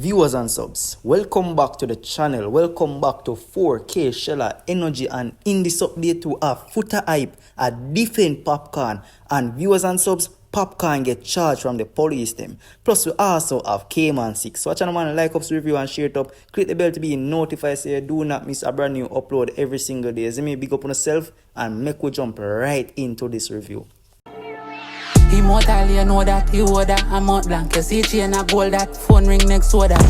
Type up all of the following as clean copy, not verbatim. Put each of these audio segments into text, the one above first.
Viewers and subs, welcome back to the channel. Welcome back to 4K Sheller Energy, and in this update we have Foota hype a defend Popcaan, and viewers and subs, Popcaan get charged from the police team. Plus we also have Kman 6. So watch on man, like up, review and share it up. Click the bell to be notified so you do not miss a brand new upload every single day. So me big up on yourself and make we jump right into this review. Immortal, you know that you order. I'm out blank, you see chain a gold, that phone ring next to that.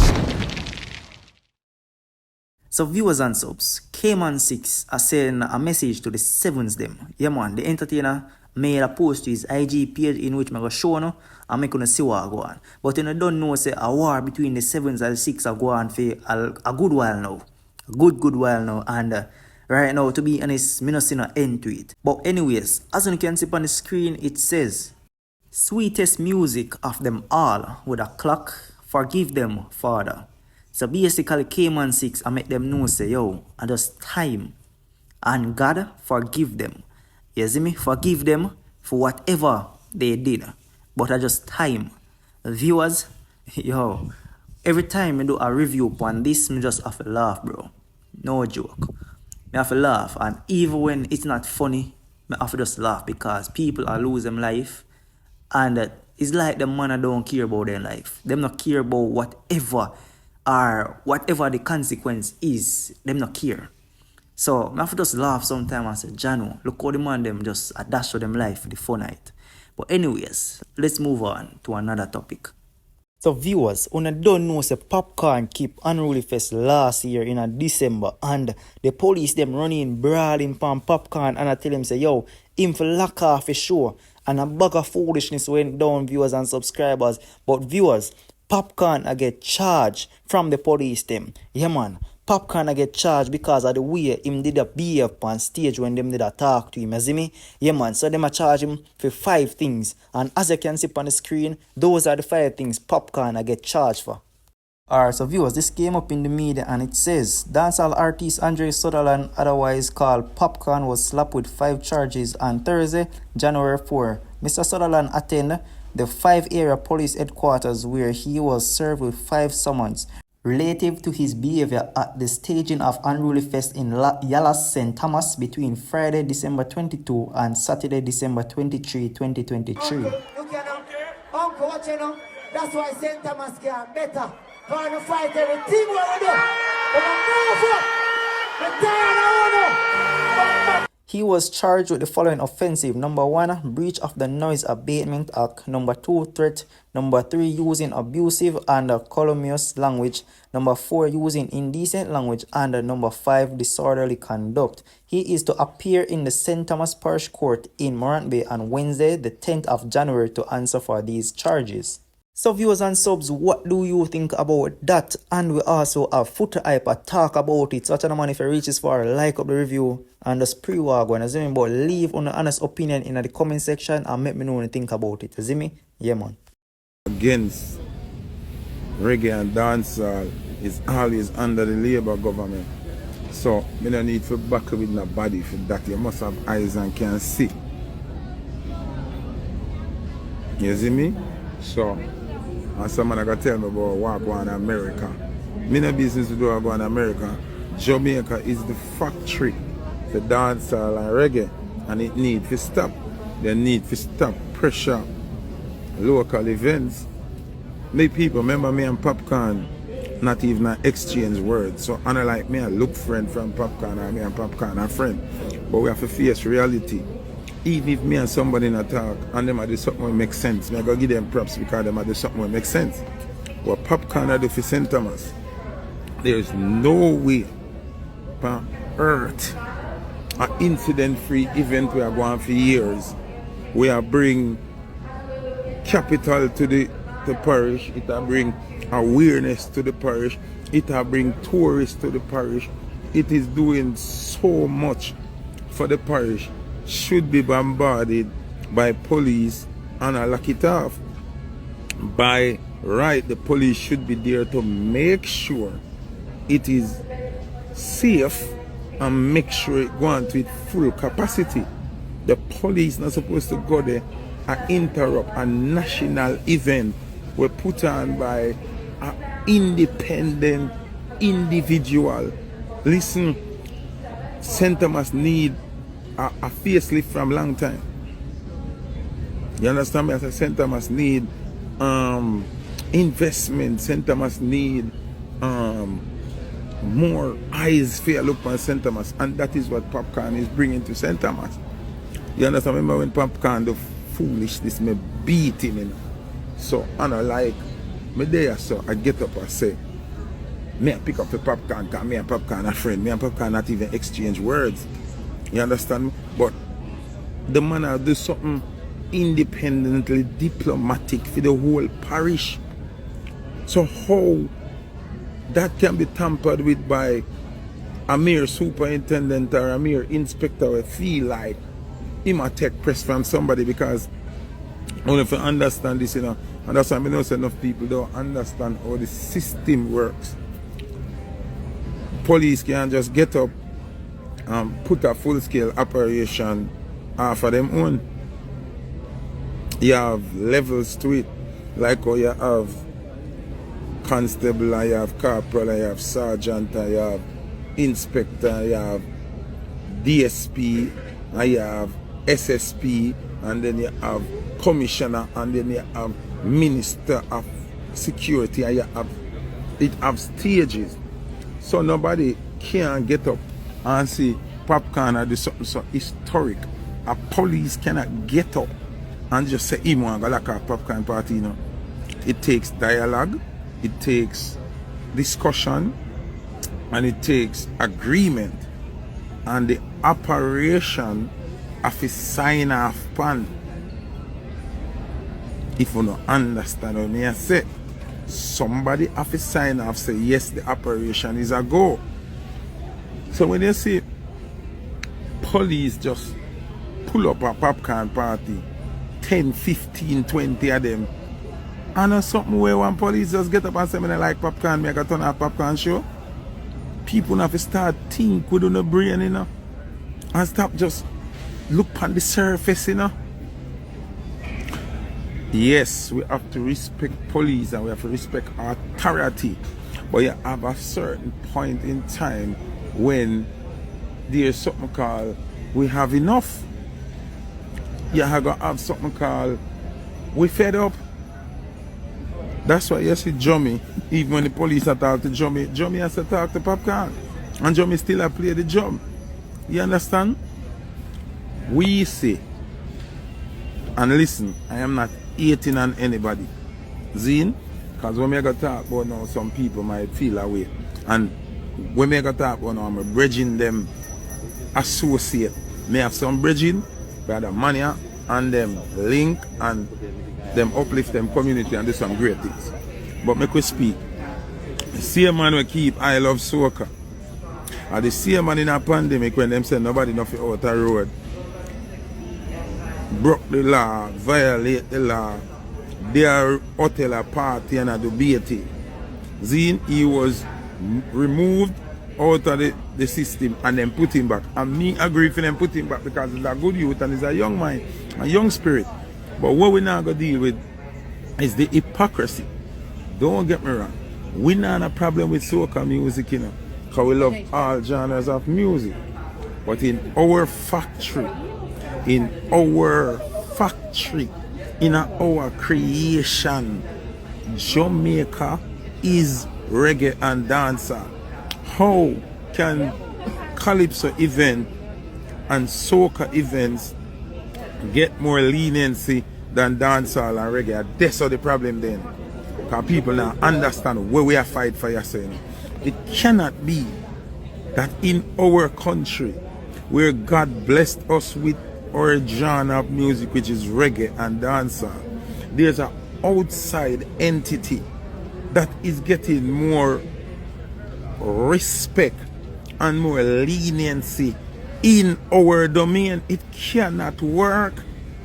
So viewers and subs, Kman 6 are sending a message to the sevens them. Yeah man, the entertainer made a post to his IG page in which I go show no and make you see what go on. But you don't know say a war between the sevens and the six are go on for a good while now. A good while now, and right now, to be honest, me not see no end to it. But anyways, as you can see on the screen, it says, sweetest music of them all with a clock, forgive them, Father. So basically, Kman 6, I make them know, say, yo, and just time. And God, forgive them. You see me? Forgive them for whatever they did. But I just time. Viewers, yo, every time I do a review on this, I just have to laugh, bro. No joke. I have to laugh. And even when it's not funny, I have to just laugh because people are losing life. And it's like the man don't care about their life. Them not care about whatever the consequence is. Them not care. So I have to just laugh sometimes and say, Jano, look how the man them just a dash for them life for the fun night. But anyways, let's move on to another topic. So viewers, una don't know say Popcaan keep unruly fest last year in a December, and the police them running brawling pan Popcaan, and I tell him say, yo, him for lock off a show. And a bag of foolishness went down, viewers and subscribers. But viewers, Popcaan I get charged from the police team. Yeah man, Popcaan I get charged because of the way him did a behave on stage when them did a talk to him. You see me? Yeah man, so them a charge him for 5 things. And as you can see on the screen, those are the 5 things Popcaan I get charged for. Alright, so viewers, this came up in the media and it says dancehall artist Andre Sutherland, otherwise called Popcaan, was slapped with 5 charges on Thursday, January 4. Mr. Sutherland attended the 5 area police headquarters where he was served with 5 summons relative to his behavior at the staging of Unruly Fest in Yallas, St. Thomas between Friday, December 22 and Saturday, December 23, 2023. Uncle, watch you know. That's why St. Thomas get better. Going to fight everything what we do. He was charged with the following offensive. Number 1, breach of the Noise Abatement Act. Number 2, threat. Number 3, using abusive and calumnious language. Number 4, using indecent language. And number 5, disorderly conduct. He is to appear in the St. Thomas Parish Court in Morant Bay on Wednesday, the 10th of January to answer for these charges. So viewers and subs, what do you think about that? And we also have Foota hype a talk about it. So watch man, if you reach this far, like up the review and just pre-war and see me, but leave an honest opinion in the comment section and make me know what you think about it. You see me? Yeah man. Against reggae and dancehall is always under the Labour government. So you don't need to back with nobody for that. You must have eyes and can see. You see me? So and someone got tell me about what go on in America. Me no business to do what go on in America. Jamaica is the factory for dancehall and reggae, and it need to stop. They need to stop pressure local events. Me people, remember me and Popcaan not even exchange words. So unlike me, I look friend from Popcaan, and me and Popcaan are friend. But we have to face reality. Even if me and somebody not talk and them do something that makes sense, I go give them props because them do something that makes sense. What Popcaan do for St. Thomas, there is no way on earth an incident-free event we are going for years. We are bring capital to the parish. It will bring awareness to the parish. It will bring tourists to the parish. It is doing so much for the parish. Should be bombarded by police and lock it off. By right, the police should be there to make sure it is safe and make sure it goes to its full capacity. The police not supposed to go there and interrupt a national event we put on by independent individual. Listen, St. Thomas need a facelift from long time. You understand me? I said St. Thomas need investment. St. Thomas need more eyes for look on St. Thomas, and that is what Popcaan is bringing to St. Thomas. You understand? Remember when Popcaan do foolishness, me beat him, you know? So I know, like me there, so I get up and say, me I pick up the Popcaan, because me and Popcaan are friends. Me and Popcaan not even exchange words. You understand me? But the man will do something independently diplomatic for the whole parish. So how that can be tampered with by a mere superintendent or a mere inspector will feel like he might take press from somebody, because only if you understand this, you know, and that's why I know enough people don't understand how the system works. Police can just get up and put a full-scale operation for them own. You have levels to it, like how you have constable, and you have corporal, and you have sergeant, and you have inspector, and you have DSP, and you have SSP, and then you have commissioner, and then you have minister of security, and it have stages. So nobody can get up and say Popcaan do something so historic. A police cannot get up and just say he want to go like a Popcaan party, you know. It takes dialogue, it takes discussion, and it takes agreement, and the operation of a sign off pan. If you don't understand what I say, somebody have a sign off say yes, the operation is a go. So when you see police just pull up a Popcaan party, 10, 15, 20 of them, and something where one police just get up and say, I like Popcaan, make a turn off Popcaan show. People have to start think within the brain, you know, and stop just look on the surface, you know. Yes, we have to respect police and we have to respect authority, but you have a certain point in time when there's something called we have enough. You have to have something called we fed up. That's why you see Jummy, even when the police attack to Jummy has to talk to Popcaan, and Jummy still a play the job. You understand? We say, and listen, I am not hating on anybody, Zine, because when we go talk about now, some people might feel away, and when we go talk about now, I'm bridging them associate. May have some bridging, but the money and them link and them uplift them community and do some great things. But make we speak. The same man will keep I love soca. And the same man in a pandemic when them say nobody nothing out the road, broke the law, violate the law, they are hotel a party and a debate. Zine, he was removed out of the system and then put him back. And me agree for them put him back because he's a good youth and he's a young mind, a young spirit. But what we're not going to deal with is the hypocrisy. Don't get me wrong. We not have a problem with soca music, you know, because we love all genres of music. But in our factory, in our creation, Jamaica is reggae and dancer. How can calypso event and soca events get more leniency than dancehall and reggae? That's the problem then. Because people now understand where we are fight for yourself. It cannot be that in our country, where God blessed us with our genre of music, which is reggae and dancehall, there's an outside entity that is getting more respect and more leniency in our domain. It cannot work.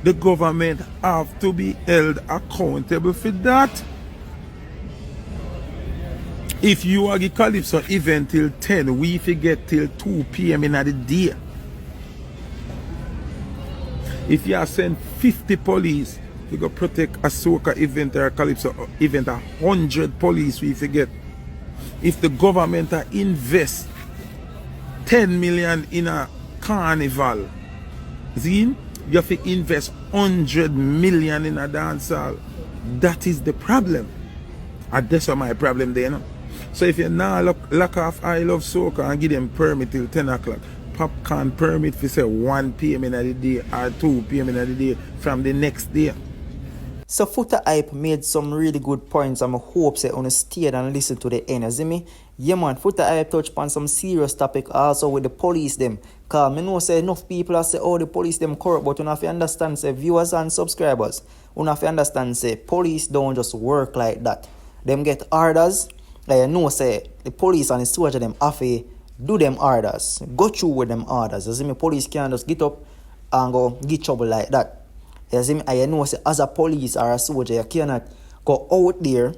The government have to be held accountable for that. If you are the calypso event till 10, we forget till 2 p.m. in the day. If you are send 50 police We go protect a soca event or a calypso event, 100 police we forget. If the government invest 10 million in a carnival, see, you have to invest 100 million in a dance hall. That is the problem. And that's my problem there, you know? So if you now lock off I Love Soca and give them permit till 10 o'clock, Popcaan permit for say 1 p.m. in the day or 2 p.m. in the day from the next day. So Foota Hype made some really good points and I hope say on stay and listen to the end, you see me? Yeah man, Foota Hype touch upon some serious topic also with the police them. Cause I know say enough people say oh the police them corrupt, but you have to understand say viewers and subscribers, you have to understand say police don't just work like that. Them get orders, like you know say the police and the soldier them have to do them orders, go through with them orders. You see me? Police can't just get up and go get trouble like that. You see me? I know say as a police or a soldier, you cannot go out there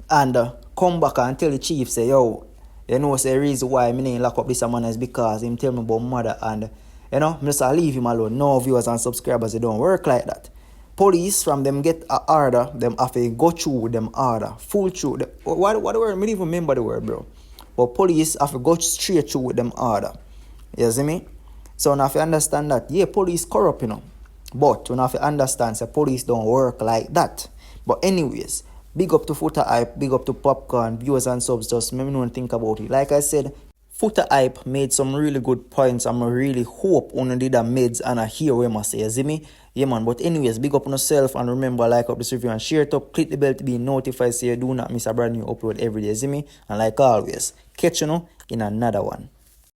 and come back and tell the chief say, yo, you know say the reason why I ain't lock up this man is because him tell me about mother and you know, I'm just leave him alone. No viewers and subscribers, they don't work like that. Police from them get an order, them have to go through with them order, full through. What the word? I don't even remember the word, bro. But police have to go straight through with them order. You see me? So now if you understand that, yeah, police corrupt, you know. But you have to understand that police don't work like that. But anyways, big up to Foota Hype, big up to Popcaan, viewers and subs, just let me know and think about it. Like I said, Foota Hype made some really good points and I really hope you did a meds and I hear what I say, you see me? Yeah man, but anyways, big up on yourself and remember like up this review and share it up, click the bell to be notified so you do not miss a brand new upload every day, you see me? And like always, catch you in another one.